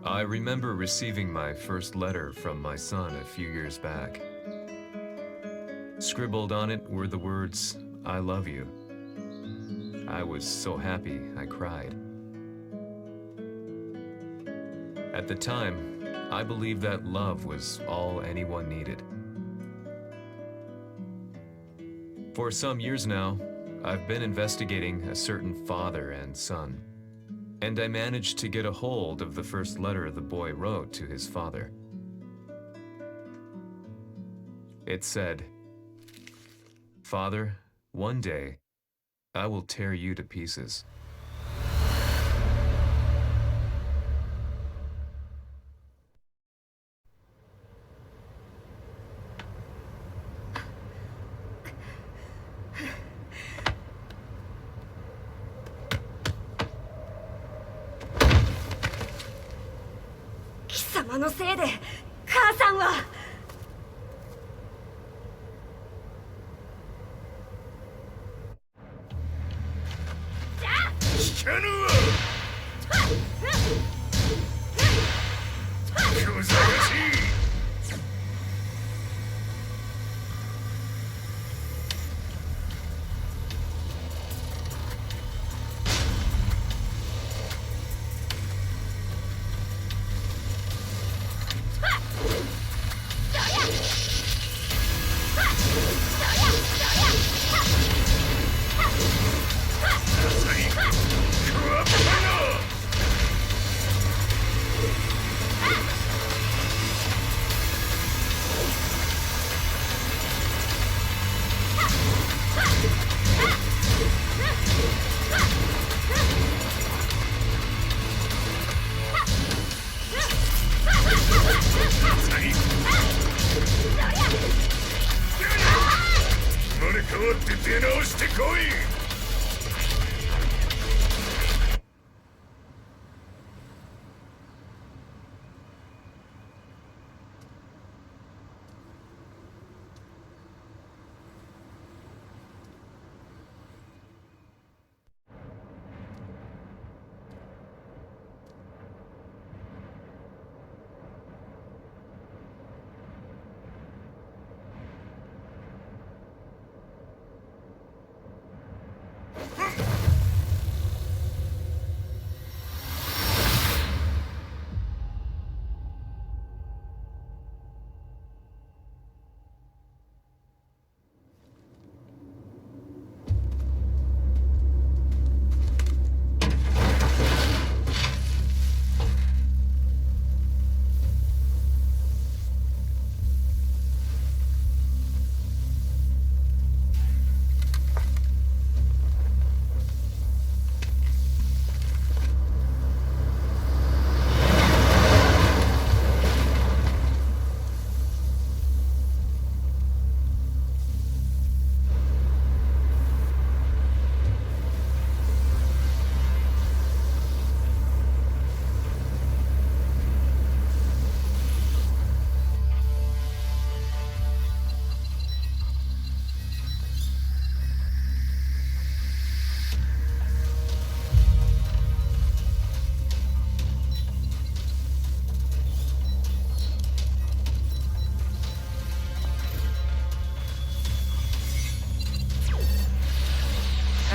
I remember receiving my first letter from my son a few years back. Scribbled on it were the words, "I love you." I was so happy I cried. At the time, I believed that love was all anyone needed. For some years now, I've been investigating a certain father and son, and I managed to get a hold of the first letter the boy wrote to his father. It said, "Father, one day, I will tear you to pieces." "貴様のせいで母さんは..."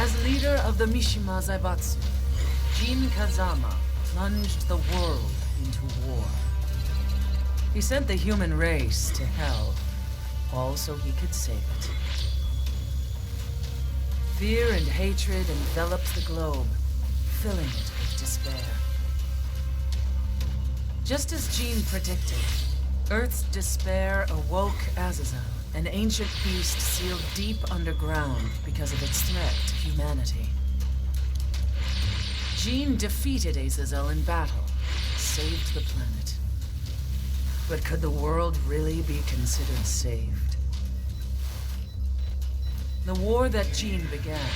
As leader of the Mishima Zaibatsu, Jin Kazama plunged the world into war. He sent the human race to hell, all so he could save it. Fear and hatred enveloped the globe, filling it with despair. Just as Jin predicted, Earth's despair awoke Azazel, an ancient beast sealed deep underground because of its threat to humanity. Jin defeated Azazel in battle, saved the planet. But could the world really be considered saved? The war that Jin began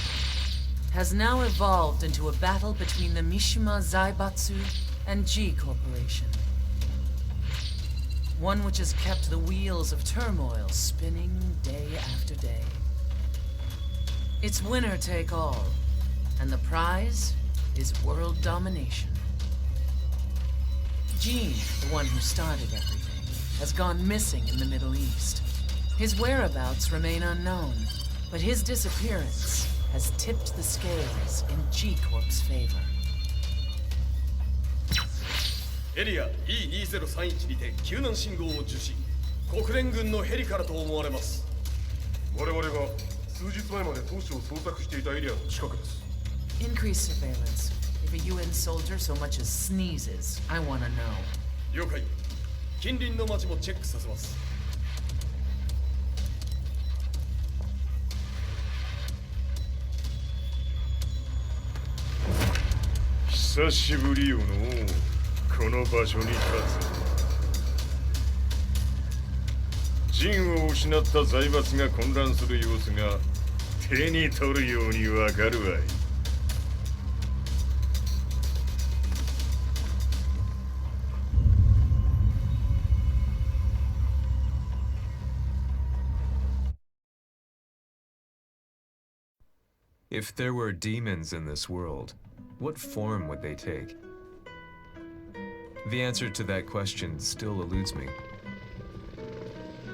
has now evolved into a battle between the Mishima Zaibatsu and G Corporation. One which has kept the wheels of turmoil spinning day after day. It's winner take all, and the prize is world domination. Jean, the one who started everything, has gone missing in the Middle East. His whereabouts remain unknown, but his disappearance has tipped the scales in G-Corp's favor. エリア E2031 にて救難信号を受信。国連軍のヘリからと思われます。我々が数日前まで当初を捜索していたエリアの近くです。Increase surveillance. If a UN soldier so much as sneezes, I want to know. 了解。近隣の町もチェックさせます。久しぶりよのこの場所に立つ。陣を失った財閥が混乱する様子が手に取るようにわかるわい。If there were demons in this world, what form would they take? The answer to that question still eludes me.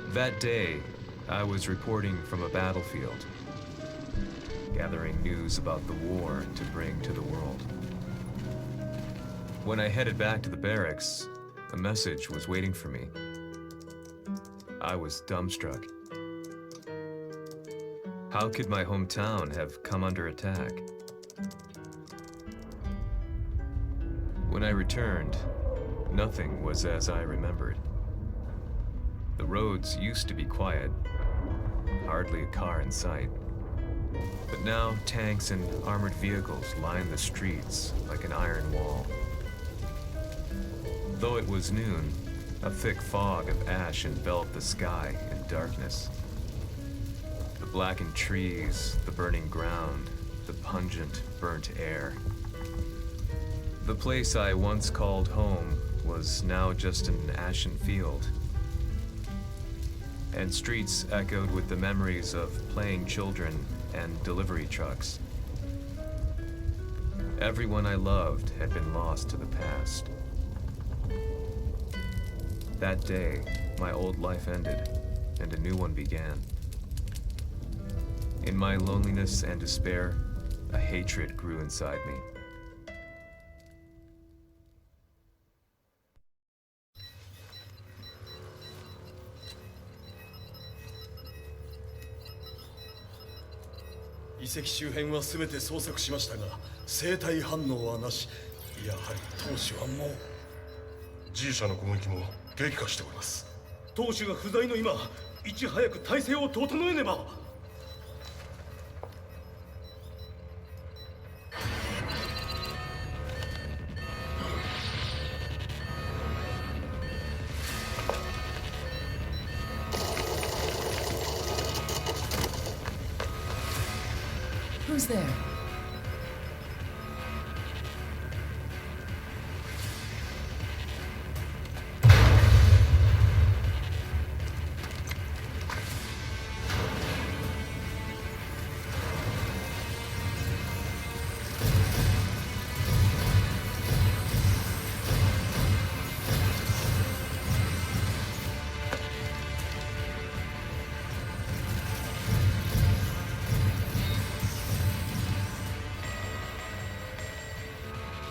That day, I was reporting from a battlefield, gathering news about the war to bring to the world. When I headed back to the barracks, a message was waiting for me. I was dumbstruck. How could my hometown have come under attack? When I returned, nothing was as I remembered. The roads used to be quiet, hardly a car in sight. But now tanks and armored vehicles line the streets like an iron wall. Though it was noon, a thick fog of ash enveloped the sky in darkness. The blackened trees, the burning ground, the pungent, burnt air. The place I once called home was now just an ashen field. And streets echoed with the memories of playing children and delivery trucks. Everyone I loved had been lost to the past. That day, my old life ended, and a new one began. In my loneliness and despair, a hatred grew inside me.「遺跡周辺は全て捜索しましたが、生体反応はなし。やはり当主はもう。G 社の攻撃も激化しております。当主が不在の今、いち早く体制を整えねば。Who's there?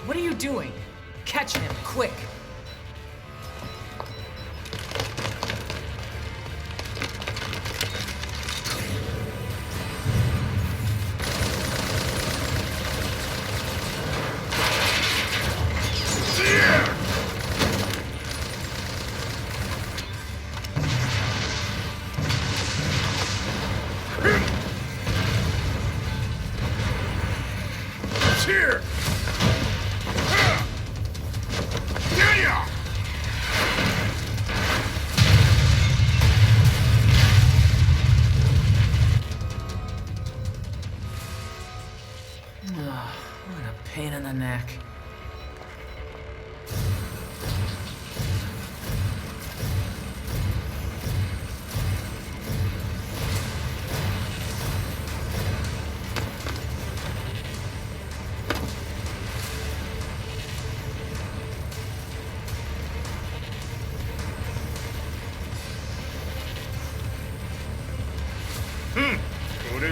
What are you doing? Catch him, quick! Here! What a pain in the neck.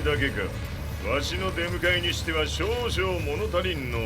だけか。わしの出迎えにしては少々物足りんの。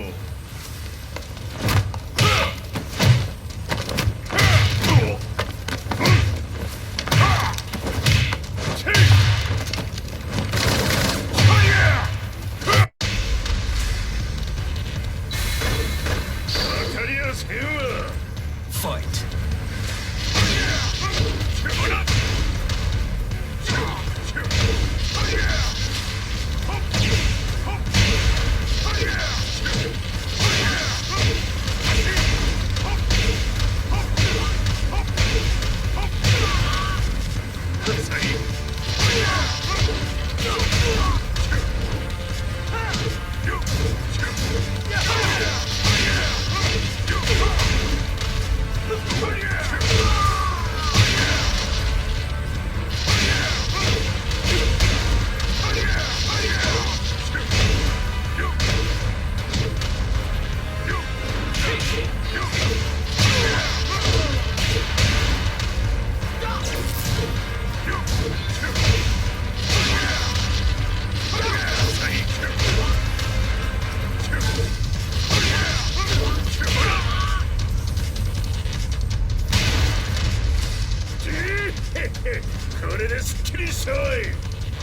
これですっきりしたい。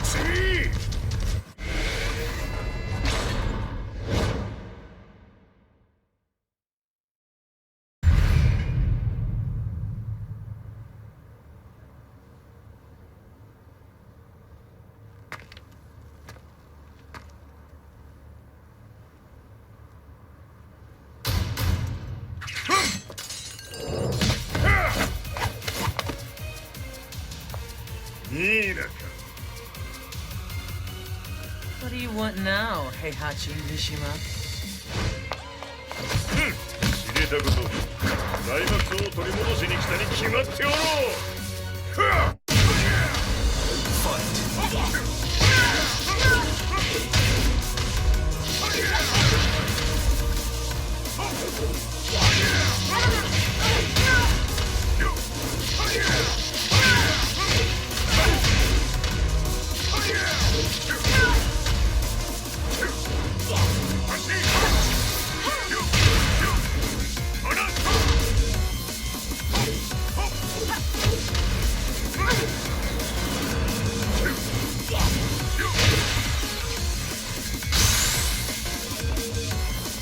次。What do you want now, Heihachi Mishima? 知れたこと。財閥を取り戻しに来たに決まっておろう。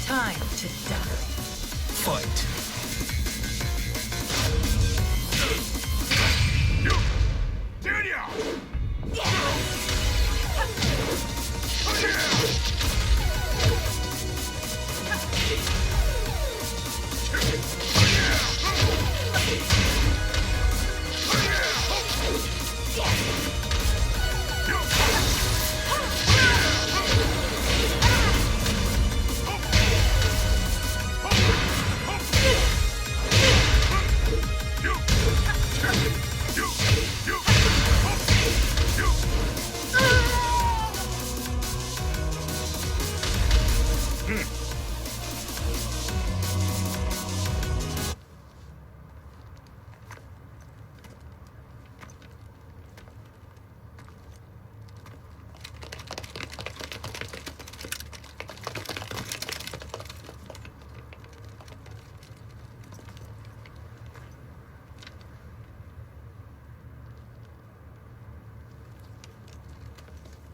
Time to die. Fight.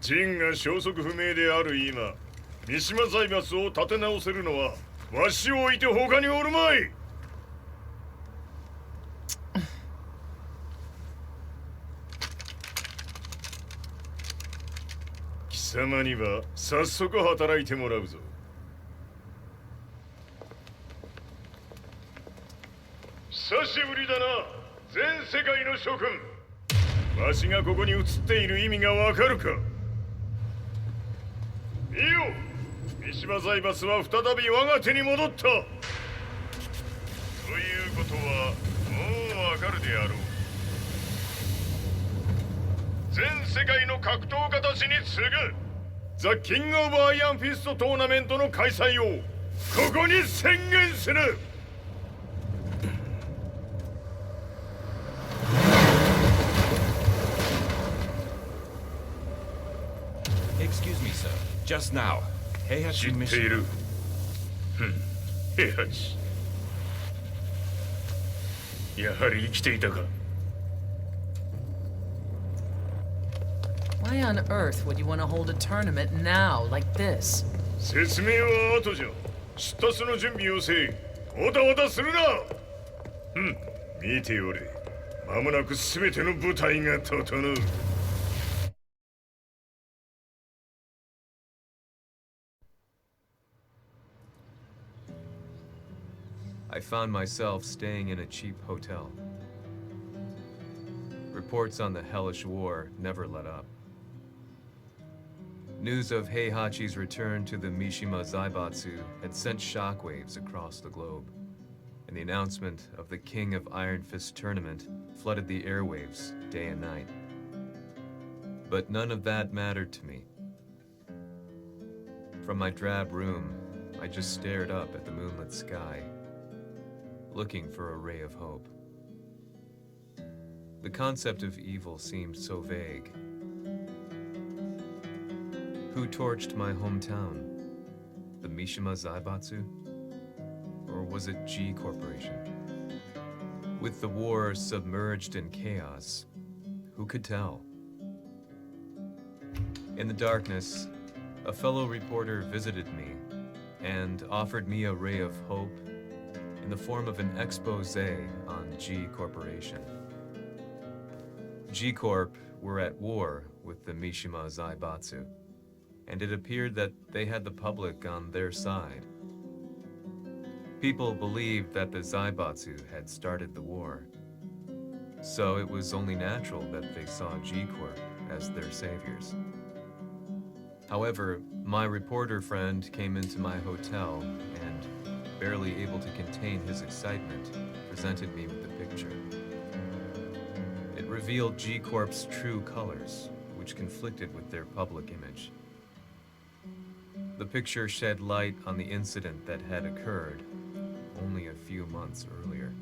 ジンが消息不明である今、三島財閥を立て直せるのはわしを置いて他におるまい。貴様には早速働いてもらうぞ。久しぶりだな、全世界の諸君。わしがここに映っている意味がわかるか。見よ、三島財閥は再び我が手に戻った。ということはもうわかるであろう。全世界の格闘家たちに次ぐザ・キング・オブ・アイアンフィストトーナメントの開催をここに宣言する。Just now, 平知っ 八 ている。ふん、平八。やはり生きていたか。Why on earth would you want to hold a tournament now, like this? 説明は後じゃ。出立の準備をせい。おたおたするな。見ておれ。間もなく全ての部隊が整う。I found myself staying in a cheap hotel. Reports on the hellish war never let up. News of Heihachi's return to the Mishima Zaibatsu had sent shockwaves across the globe, and the announcement of the King of Iron Fist tournament flooded the airwaves day and night. But none of that mattered to me. From my drab room, I just stared up at the moonlit sky, looking for a ray of hope. The concept of evil seemed so vague. Who torched my hometown? The Mishima Zaibatsu? Or was it G Corporation? With the war submerged in chaos, who could tell? In the darkness, a fellow reporter visited me and offered me a ray of hope in the form of an expose on G Corporation. G Corp were at war with the Mishima Zaibatsu, and it appeared that they had the public on their side. People believed that the Zaibatsu had started the war, so it was only natural that they saw G Corp as their saviors. However, my reporter friend came into my hotel and, barely able to contain his excitement, presented me with the picture. It revealed G Corp's true colors, which conflicted with their public image. The picture shed light on the incident that had occurred only a few months earlier.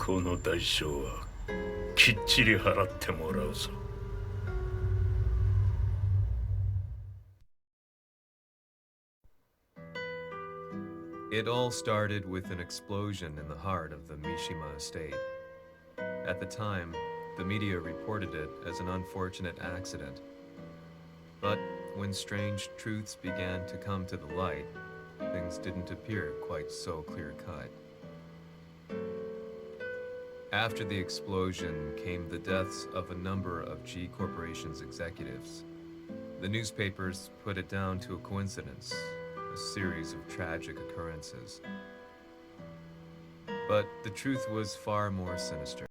この代償はきっちり払ってもらうぞ。It all started with an explosion in the heart of the Mishima estate. At the time, the media reported it as an unfortunate accident. But when strange truths began to come to the light, things didn't appear quite so clear-cut. After the explosion came the deaths of a number of G Corporation's executives. The newspapers put it down to a coincidence, a series of tragic occurrences. But the truth was far more sinister.